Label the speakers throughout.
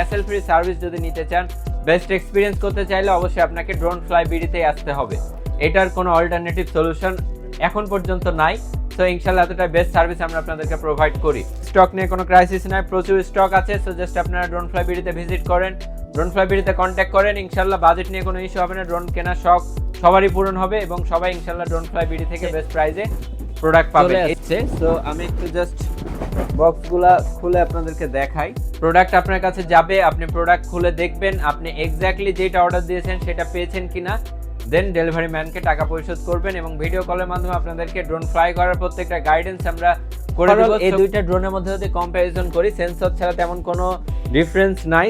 Speaker 1: Hassle free service যদি নিতে চান, বেস্ট এক্সপিরিয়েন্স করতে চাইলে অবশ্যই আপনাকে ড্রোন ফ্লাই বিডিতেই আসতে হবে। এটার কোনো অল্টারনেটিভ সলিউশন এখন পর্যন্ত নাই। সো ইনশাল্লাহ এতটা বেস্ট সার্ভিস আমরা আপনাদেরকে প্রোভাইড করি। স্টক নিয়ে কোনো ক্রাইসিস নাই, প্রচুর স্টক আছে। সো জাস্ট আপনারা ড্রোন ফ্লাই বিডিতে ভিজিট করেন, ড্রোন ফ্লাই বিডিতে কন্ট্যাক্ট করেন। ইনশাল্লাহ বাজেট নিয়ে কোনো ইস্যু হবে না, ড্রোন কেনার শখ সবারই পূরণ হবে এবং সবাই ইনশাল্লাহ ড্রোন ফ্লাই বিডি থেকে বেস্ট প্রাইসে প্রোডাক্ট পাবে। সো আমি একটু জাস্ট বক্সগুলা খুলে আপনাদেরকে দেখাই। প্রোডাক্ট আপনার কাছে যাবে, আপনি প্রোডাক্ট খুলে দেখবেন আপনি এক্স্যাক্টলি যেটা অর্ডার দিয়েছেন সেটা পেয়েছেন কিনা, দেন ডেলিভারি ম্যানকে টাকা পরিশোধ করবেন এবং ভিডিও কলের মাধ্যমে আপনাদেরকে ড্রোন ফ্লাই করার প্রত্যেকটা গাইডেন্স আমরা করে দেব। এই দুইটা ড্রোনের মধ্যে যদি কম্পারিজন করি, সেন্সর ছাড়া তেমন কোনো ডিফারেন্স নাই।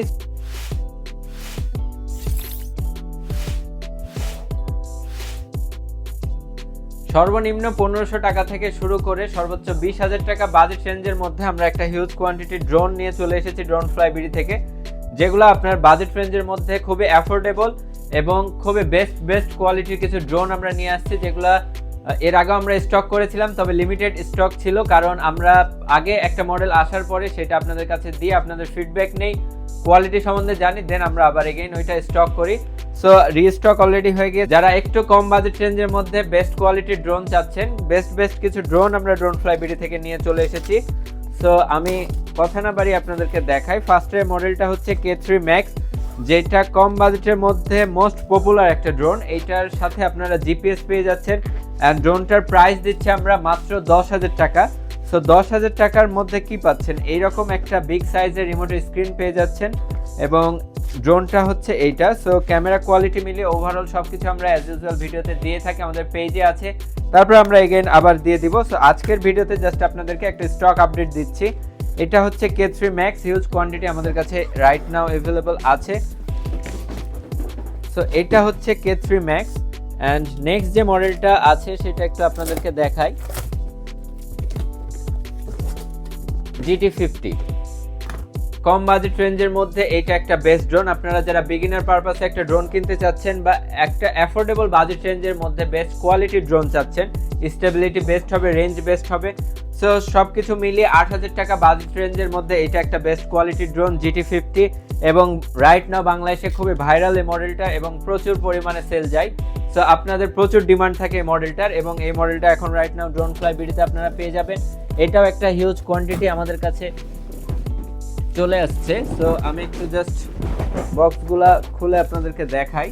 Speaker 1: সর্বনিম্ন 1500 টাকা থেকে শুরু করে সর্বোচ্চ 20,000 টাকা বাজেট রেঞ্জের মধ্যে আমরা একটা হিউজ কোয়ান্টিটি ড্রোন নিয়ে চলে এসেছি ড্রোন ফ্লাই বিডি থেকে, যেগুলো আপনার বাজেট রেঞ্জের মধ্যে খুবই অ্যাফোর্ডেবল এবং খুবই বেস্ট কোয়ালিটির কিছু ড্রোন আমরা নিয়ে আসছি, যেগুলো এর আগে আমরা স্টক করেছিলাম, তবে লিমিটেড স্টক ছিল। কারণ আমরা আগে একটা মডেল আসার পরে সেটা আপনাদের কাছে দিয়ে আপনাদের ফিডব্যাক নেই, কোয়ালিটি সম্বন্ধে জানি, দেন আমরা আবার এগেইন ওইটা স্টক করি। সো রিস্টক অলরেডি হয়ে গিয়ে যারা একটু কম বাজেট রেঞ্জের মধ্যে বেস্ট কোয়ালিটির ড্রোন চাচ্ছেন, বেস্ট কিছু ড্রোন আমরা ড্রোন ফ্লাই বিডি থেকে নিয়ে চলে এসেছি। সো আমি কথা না বাড়ি আপনাদেরকে দেখাই। ফার্স্টের মডেলটা হচ্ছে K3 Max, যেটা কম বাজেটের মধ্যে মোস্ট পপুলার একটা ড্রোন। এইটার সাথে আপনারা জিপিএস পেয়ে যাচ্ছেন অ্যান্ড ড্রোনটার প্রাইস দিচ্ছি আমরা মাত্র 10,000 টাকা। সো 10,000 টাকার মধ্যে কি পাচ্ছেন, এইরকম একটা বিগ সাইজের রিমোটের স্ক্রিন পেয়ে যাচ্ছেন এবং ড্রোনটা হচ্ছে এইটা। সো ক্যামেরা কোয়ালিটি মিলিয়ে ওভারঅল সবকিছু আমরা অ্যাজ ইউজুয়াল ভিডিওতে দিয়ে থাকি, আমাদের পেজে আছে, তারপর আমরা এগেইন আবার দিয়ে দিব। সো আজকের ভিডিওতে জাস্ট আপনাদেরকে একটা স্টক আপডেট দিচ্ছি। এটা হচ্ছে K3 Max, হিউজ কোয়ান্টিটি আমাদের কাছে রাইট নাও অ্যাভেলেবল আছে। সো এটা হচ্ছে K3 Max অ্যান্ড নেক্সট যে মডেলটা আছে সেটা একটু আপনাদেরকে দেখাই, GT50। কম বাজেট রেঞ্জের মধ্যে এটা একটা বেস্ট ড্রোন। আপনারা যারা বিগিনার পারপাসে একটা ড্রোন কিনতে চাচ্ছেন বা একটা অ্যাফোর্ডেবল বাজেট রেঞ্জের মধ্যে বেস্ট কোয়ালিটির ড্রোন চাচ্ছেন, স্টেবিলিটি বেস্ট হবে, রেঞ্জ বেস্ট হবে, সো সব কিছু মিলিয়ে 8,000 টাকা বাজেট রেঞ্জের মধ্যে এটা একটা বেস্ট কোয়ালিটির ড্রোন GT50 এবং রাইট নাও বাংলাদেশে খুবই ভাইরাল এই মডেলটা এবং প্রচুর পরিমাণে সেল যায়। সো আপনাদের প্রচুর ডিমান্ড থাকে এই মডেলটার এবং এই মডেলটা এখন রাইট নাও ড্রোন ফ্লাই বিডিতে আপনারা পেয়ে যাবেন। এটাও একটা হিউজ কোয়ান্টিটি আমাদের কাছে চলে আসছে। সো আমি একটু জাস্ট বক্সগুলা খুলে আপনাদেরকে দেখাই।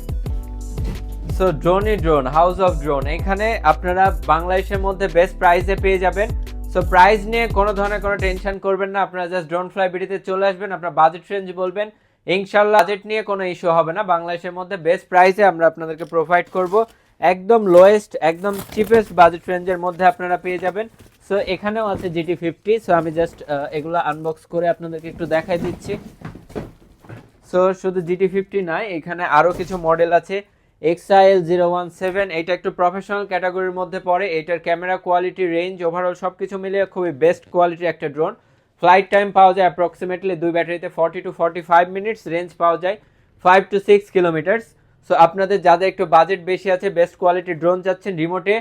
Speaker 1: So drone house of drone, এখানে আপনারা বাংলাদেশের মধ্যে বেস্ট প্রাইসে পেয়ে যাবেন। সো প্রাইস নিয়ে কোনো ধরনের কোনো টেনশন করবেন না, আপনারা জাস্ট ড্রোন ফ্লাই বিডিতে চলে আসবেন, আপনার বাজেট রেঞ্জ বলবেন, ইনশাল্লাহ বাজেট নিয়ে কোনো ইস্যু হবে না। বাংলাদেশের মধ্যে বেস্ট প্রাইসে আমরা আপনাদেরকে প্রোভাইড করব, একদম লোয়েস্ট একদম চিপেস্ট বাজেট রেঞ্জের মধ্যে আপনারা পেয়ে যাবেন। সো এখানেও আছে GT50। সো আমি জাস্ট এগুলো আনবক্স করে আপনাদেরকে একটু দেখাই দিচ্ছি। সো শুধু GT50 নয়, এখানে আরও কিছু মডেল আছে। XIL017, এটা একটু প্রফেশনাল ক্যাটাগরির মধ্যে পড়ে। এটার ক্যামেরা কোয়ালিটি, রেঞ্জ, ওভারঅল সব কিছু মিলিয়ে খুবই বেস্ট কোয়ালিটির একটা ড্রোন। ফ্লাইট টাইম পাওয়া যায় অ্যাপ্রক্সিমেটলি 2 ব্যাটারিতে 40 to 45 মিনিটস, রেঞ্জ পাওয়া যায় 5 to 6 কিলোমিটার্স। সো আপনাদের যাদের একটু বাজেট বেশি আছে, বেস্ট কোয়ালিটির ড্রোন চাচ্ছেন, রিমোটে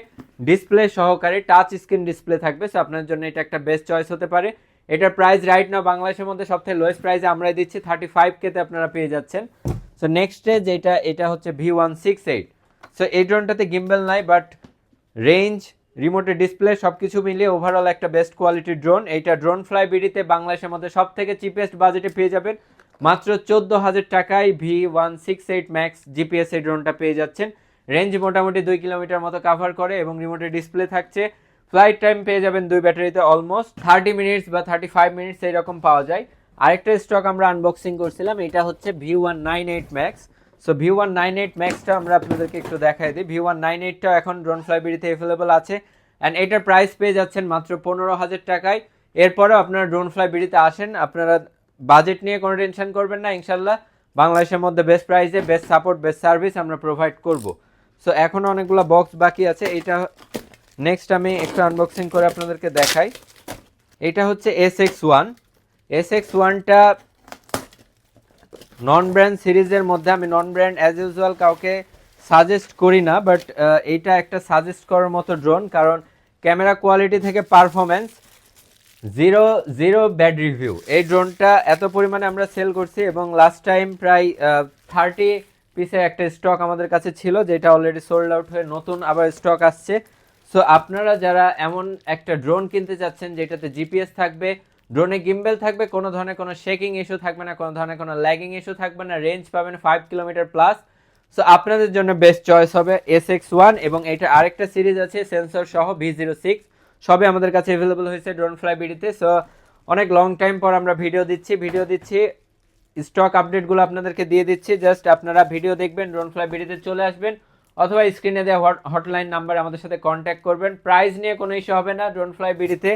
Speaker 1: ডিসপ্লে সহকারে টাচ স্ক্রিন ডিসপ্লে থাকবে, সো আপনার জন্য এটা একটা বেস্ট চয়েস হতে পারে। এটার প্রাইস রাইট নাও বাংলাদেশের মধ্যে সবথেকে লোয়েস্ট প্রাইসে আমরাই দিচ্ছি 35K তে আপনারা পেয়ে যাচ্ছেন। সো নেক্সটে এটা হচ্ছে V168। সো এই ড্রোনটাতে গিম্বেল নাই, বাট রেঞ্জ, রিমোটের ডিসপ্লে সব কিছু মিলিয়ে ওভারঅল একটা বেস্ট কোয়ালিটির ড্রোন। এইটা ড্রোন ফ্লাই বিডিতে বাংলাদেশের মধ্যে সব থেকে চিপেস্ট বাজেটে পেয়ে যাবেন, মাত্র 14,000 টাকায় V168 Max GPS এই ড্রোনটা পেয়ে যাচ্ছেন। রেঞ্জ মোটামুটি 2 কিলোমিটার মতো কাভার করে এবং রিমোটের ডিসপ্লে থাকছে। ফ্লাইট টাইম পেয়ে যাবেন 2 ব্যাটারিতে অলমোস্ট 30 মিনিটস বা 35 মিনিটস এইরকম পাওয়া যায়। আরেকটা স্টক আমরা আনবক্সিং করছিলাম, এটা হচ্ছে V198 Max। সো V198 Maxটা আমরা আপনাদেরকে একটু দেখাই দিই। V198টা এখন ড্রোন ফ্লাই বিডিতে অ্যাভেলেবল আছে অ্যান্ড এটার প্রাইস পেয়ে যাচ্ছেন মাত্র 15,000 টাকায়। এরপরেও আপনারা ড্রোন ফ্লাই বিডিতে আসেন, আপনারা বাজেট নিয়ে কোনো টেনশন করবেন না, ইনশাল্লাহ বাংলাদেশের মধ্যে বেস্ট প্রাইসে বেস্ট সাপোর্ট বেস্ট সার্ভিস আমরা প্রোভাইড করব। সো এখনও অনেকগুলো বক্স বাকি আছে, এটা নেক্সট আমি একটু আনবক্সিং করে আপনাদেরকে দেখাই। এটা হচ্ছে SX1। SX1টা নন ব্র্যান্ড সিরিজের মধ্যে, আমি নন ব্র্যান্ড অ্যাজ ইউজুয়াল কাউকে সাজেস্ট করি না, বাট এইটা একটা সাজেস্ট করার মতো ড্রোন, কারণ ক্যামেরা কোয়ালিটি থেকে performance zero zero bad review. এই ড্রোনটা এত পরিমাণে আমরা সেল করছি এবং লাস্ট টাইম প্রায় 30 পিসের একটা স্টক আমাদের কাছে ছিল, যেটা অলরেডি সোল্ড আউট হয়ে নতুন আবার স্টক আসছে। সো আপনারা যারা এমন একটা ড্রোন কিনতে চাচ্ছেন যেটাতে জিপিএস থাকবে, ড্রোনে গিম্বেল থাকবে, কোনো ধরনের কোনো শেকিং ইস্যু থাকবে না, কোনো ধরনের কোনো ল্যাগিং ইস্যু থাকবে না, রেঞ্জ পাবেন 5 কিলোমিটার প্লাস, সো আপনাদের জন্য বেস্ট চয়েস হবে SX1। এবং এটা আরেকটা সিরিজ আছে সেন্সর সহ V06, সবই আমাদের কাছে অ্যাভেলেবল হয়েছে ড্রোন ফ্লাই বিডিতে। সো অনেক লং টাইম পর আমরা ভিডিও দিচ্ছি, স্টক আপডেটগুলো আপনাদেরকে দিয়ে দিচ্ছি। জাস্ট আপনারা ভিডিও দেখবেন, ড্রোন ফ্লাই বিডিতে চলে আসবেন, অথবা স্ক্রিনে দেওয়া হটলাইন নাম্বার আমাদের সাথে কন্ট্যাক্ট করবেন। প্রাইস নিয়ে কোনো ইস্যু হবে না ড্রোন ফ্লাই বিডিতে,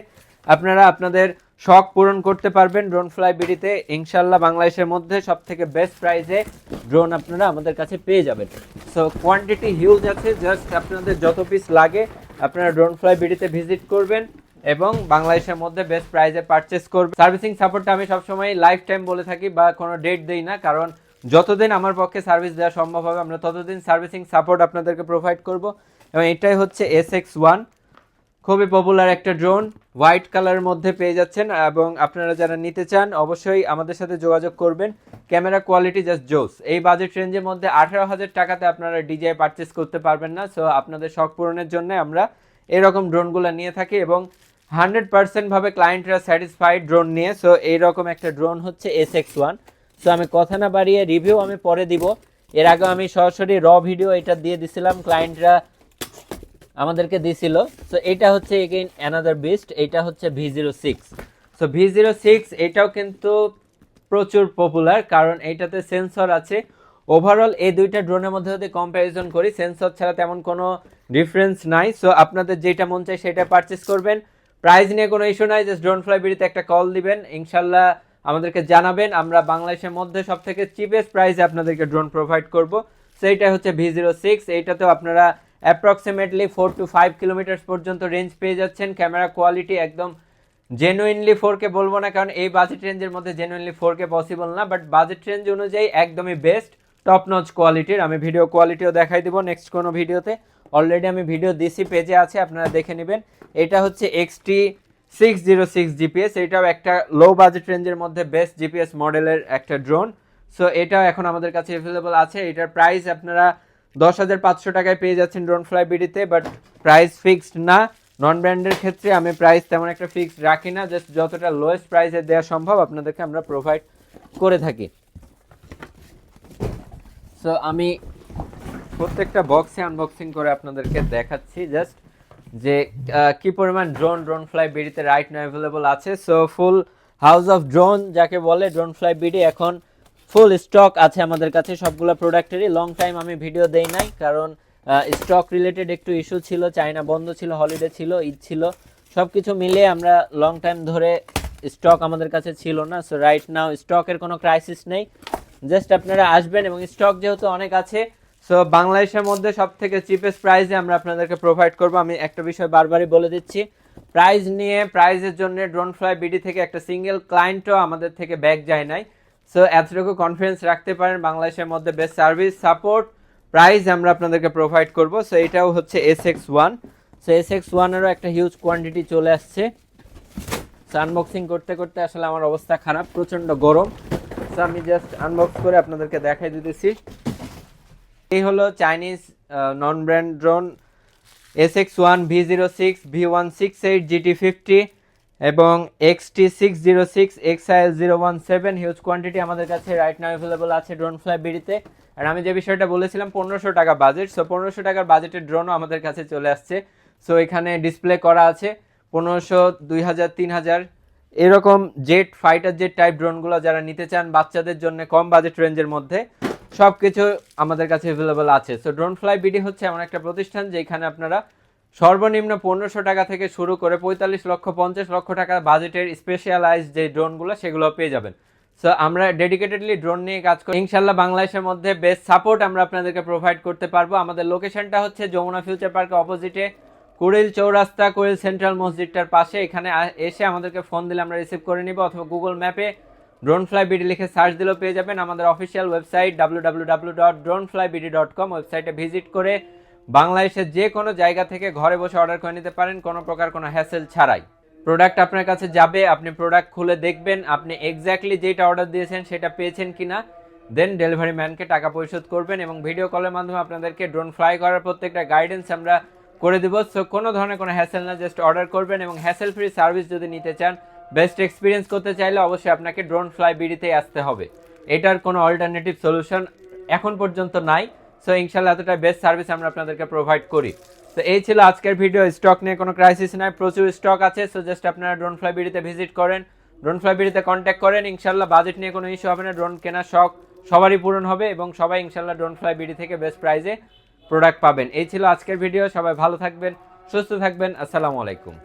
Speaker 1: আপনারা আপনাদের শখ পূরণ করতে পারবেন ড্রোন ফ্লাই বিডিতে ইনশাল্লাহ। বাংলাদেশের মধ্যে সব থেকে বেস্ট প্রাইসে ড্রোন আপনারা আমাদের কাছে পেয়ে যাবেন। সো কোয়ান্টিটি হিউজ আছে, জাস্ট আপনাদের যত পিস লাগে আপনারা ড্রোন ফ্লাই বিডিতে ভিজিট করবেন এবং বাংলাদেশের মধ্যে বেস্ট প্রাইসে পারচেস করবেন। সার্ভিসিং সাপোর্টটা আমি সবসময় লাইফ টাইম বলে থাকি, বা কোনো ডেট দেই না, কারণ যতদিন আমার পক্ষে সার্ভিস দেওয়া সম্ভব হবে আমরা ততদিন সার্ভিসিং সাপোর্ট আপনাদেরকে প্রোভাইড করব। এবং এটাই হচ্ছে SX1, খুবই পপুলার একটা ড্রোন, হোয়াইট কালারের মধ্যে পেয়ে যাচ্ছেন। এবং আপনারা যারা নিতে চান অবশ্যই আমাদের সাথে যোগাযোগ করবেন। ক্যামেরা কোয়ালিটি জাস্ট জোস। এই বাজেট রেঞ্জের মধ্যে 18,000 টাকাতে আপনারা DJI পারচেস করতে পারবেন না। সো আপনাদের শখ পূরণের জন্য আমরা এরকম ড্রোনগুলো নিয়ে থাকি এবং 100% ভাবে ক্লায়েন্টরা স্যাটিসফাইড ড্রোন নিয়ে। সো এইরকম একটা ড্রোন হচ্ছে SX1। সো আমি কথা না বাড়িয়ে রিভিউ আমি পরে দিব, এর আগে আমি সরাসরি র ভিডিও এটা দিয়ে দিছিলাম, ক্লায়েন্টরা আমাদেরকে দিছিল। সো এটা হচ্ছে এগেইন অ্যানাদার বিস্ট, এটা হচ্ছে V06। সো V06 এটাও কিন্তু প্রচুর পপুলার, কারণ এইটাতে সেন্সর আছে। ওভারঅল এই দুইটা ড্রোনের মধ্যে যদি কম্প্যারিজন করি, সেন্সর ছাড়া তেমন কোনো ডিফারেন্স নাই। সো আপনাদের যেটা মন চায় সেটা পারচেস করবেন। প্রাইস নিয়ে কোনো ইস্যু নাই, জাস্ট ড্রোন ফ্লাই বিডিতে একটা কল দিবেন, ইনশাল্লাহ আমাদেরকে জানাবেন, আমরা বাংলাদেশের মধ্যে সব থেকে চিপেস্ট প্রাইসে আপনাদেরকে ড্রোন প্রোভাইড করব। সো এইটা হচ্ছে V06। এইটাতেও আপনারা অ্যাপ্রক্সিমেটলি 4 to 5 কিলোমিটার পর্যন্ত রেঞ্জ পেয়ে যাচ্ছেন। ক্যামেরা কোয়ালিটি একদম জেনুইনলি 4K বলবো না, কারণ এই বাজেট রেঞ্জের মধ্যে জেনুইনলি 4K পসিবল না, বাট বাজেট রেঞ্জ অনুযায়ী একদমই বেস্ট টপ নচ কোয়ালিটির। আমি ভিডিও কোয়ালিটিও দেখাই দিব নেক্সট কোনো ভিডিওতে, অলরেডি আমি ভিডিও দিছি, পেজে আছে, আপনারা দেখে নেবেন। এটা হচ্ছে XT606 জিপিএস, এটাও একটা লো বাজেট রেঞ্জের মধ্যে বেস্ট জিপিএস মডেলের একটা ড্রোন। সো এটাও এখন আমাদের কাছে অ্যাভেলেবল আছে। এটার প্রাইস আপনারা 10,500 টাকায় পেয়ে যাচ্ছেন ড্রোন ফ্লাই বিডিতে, বাট প্রাইস ফিক্সড না। নন ব্র্যান্ডের ক্ষেত্রে আমি প্রাইস তেমন একটা ফিক্সড রাখি না, জাস্ট যতটা লোয়েস্ট প্রাইসে দেওয়া সম্ভব আপনাদেরকে আমরা প্রোভাইড করে থাকি। সো আমি প্রত্যেকটা বক্সে আনবক্সিং করে আপনাদেরকে দেখাচ্ছি জাস্ট যে কি পরিমাণ ড্রোন ফ্লাই বিডিতে রাইট নাও অ্যাভেলেবল আছে। So full house of drone যাকে বলে, ড্রোন ফ্লাই বিডি এখন ফুল স্টক আছে আমাদের কাছে সবগুলো প্রোডাক্টেরই। লং টাইম আমি ভিডিও দেই নাই, কারণ স্টক রিলেটেড একটু ইস্যু ছিল, চায়না বন্ধ ছিল, হলিডে ছিল, ঈদ ছিল, সব কিছু মিলিয়ে আমরা লং টাইম ধরে স্টক আমাদের কাছে ছিল না। সো রাইট নাও স্টকের কোনো ক্রাইসিস নেই, জাস্ট আপনারা আসবেন এবং স্টক যেহেতু অনেক আছে, সো বাংলাদেশের মধ্যে সব থেকে চিপেস্ট প্রাইসে আমরা আপনাদেরকে প্রোভাইড করব। আমি একটা বিষয় বারবারই বলে দিচ্ছি, প্রাইস নিয়ে, প্রাইসের জন্য ড্রোন ফ্লাই বিডি থেকে একটা সিঙ্গেল ক্লায়েন্টও আমাদের থেকে ব্যাক যায় নাই। সো এতটুকু কনফিডেন্স রাখতে পারেন, বাংলাদেশের মধ্যে বেস্ট সার্ভিস, সাপোর্ট, প্রাইস আমরা আপনাদেরকে প্রোভাইড করব। সো এটাও হচ্ছে SX1। সো SX1-এরও একটা হিউজ কোয়ান্টিটি চলে আসছে। সো আনবক্সিং করতে করতে আসলে আমার অবস্থা খারাপ, প্রচণ্ড গরম। সো আমি জাস্ট আনবক্স করে আপনাদেরকে দেখাই দিতেছি। এই হলো চাইনিজ নন brand drone SX1 V06 V168 GT50 এবং XT606 XIL017 হিউজ কোয়ান্টিটি আমাদের কাছে রাইট নাও অ্যাভেলেবল আছে ড্রোন ফ্লাই বিডিতে। আর আমি যে বিষয়টা বলেছিলাম 1500 টাকা বাজেট, সো 1500 টাকার বাজেটের ড্রোনও আমাদের কাছে চলে আসছে। সো এখানে ডিসপ্লে করা আছে 1500, 2000, 3000 এরকম জেট, ফাইটার জেট টাইপ ড্রোনগুলো যারা নিতে চান বাচ্চাদের জন্য কম বাজেট রেঞ্জের মধ্যে, সব কিছু আমাদের কাছে অ্যাভেলেবল আছে। সো ড্রোন ফ্লাই বিডি হচ্ছে এমন একটা প্রতিষ্ঠান যেখানে আপনারা সর্বনিম্ন 1500 টাকা থেকে শুরু করে 45 লক্ষ 50 লক্ষ টাকা বাজেটের স্পেশালাইজ যে ড্রোনগুলো সেগুলো পেয়ে যাবেন। সো আমরা ডেডিকেটেডলি ড্রোন নিয়ে কাজ করি, ইনশাল্লাহ বাংলাদেশের মধ্যে বেস্ট সাপোর্ট আমরা আপনাদেরকে প্রোভাইড করতে পারবো। আমাদের লোকেশনটা হচ্ছে যমুনা ফিউচার পার্কের অপোজিটে, কুড়িল চৌরাস্তা, কুড়িল সেন্ট্রাল মসজিদটার পাশে। এখানে এসে আমাদেরকে ফোন দিলে আমরা রিসিভ করে নিব, অথবা গুগল ম্যাপে ড্রোন ফ্লাই বিডি লিখে সার্চ দিলেও পেয়ে যাবেন। আমাদের অফিসিয়াল ওয়েবসাইট www.droneflybidi.com, ওয়েবসাইটে ভিজিট করে বাংলাদেশের যে কোনো জায়গা থেকে ঘরে বসে অর্ডার করে নিতে পারেন, কোনো প্রকার কোনো হ্যাসেল ছাড়াই। প্রোডাক্ট আপনার কাছে যাবে, আপনি প্রোডাক্ট খুলে দেখবেন আপনি এক্স্যাক্টলি যেটা অর্ডার দিয়েছেন সেটা পেয়েছেন কিনা, দেন ডেলিভারি ম্যানকে টাকা পরিশোধ করবেন এবং ভিডিও কলের মাধ্যমে আপনাদেরকে ড্রোন ফ্লাই করার প্রত্যেকটা গাইডেন্স আমরা করে দেবো। সো কোনো ধরনের কোনো হ্যাসেল না, জাস্ট অর্ডার করবেন এবং হ্যাসেল ফ্রি সার্ভিস যদি নিতে চান, বেস্ট এক্সপিরিয়েন্স করতে চাইলে অবশ্যই আপনাকে ড্রোন ফ্লাই বিডিতেই আসতে হবে। এটার কোনো অল্টারনেটিভ সলিউশন এখন পর্যন্ত নাই। সো ইনশাল্লাহ এতটা বেস্ট সার্ভিস আমরা আপনাদেরকে প্রোভাইড করি। তো এই ছিল আজকের ভিডিও। স্টক নিয়ে কোনো ক্রাইসিস নাই, প্রচুর স্টক আছে। সো জাস্ট আপনারা ড্রোন ফ্লাই বিডিতে ভিজিট করেন, ড্রোন ফ্লাই বিডিতে কন্ট্যাক্ট করেন। ইনশাল্লাহ বাজেট নিয়ে কোনো ইস্যু হবে না, ড্রোন কেনার শখ সবারই পূরণ হবে এবং সবাই ইনশাল্লাহ ড্রোন ফ্লাই বিডি থেকে বেস্ট প্রাইজে প্রোডাক্ট পাবেন। এই ছিল আজকের ভিডিও। সবাই ভালো থাকবেন, সুস্থ থাকবেন। আসসালামু আলাইকুম।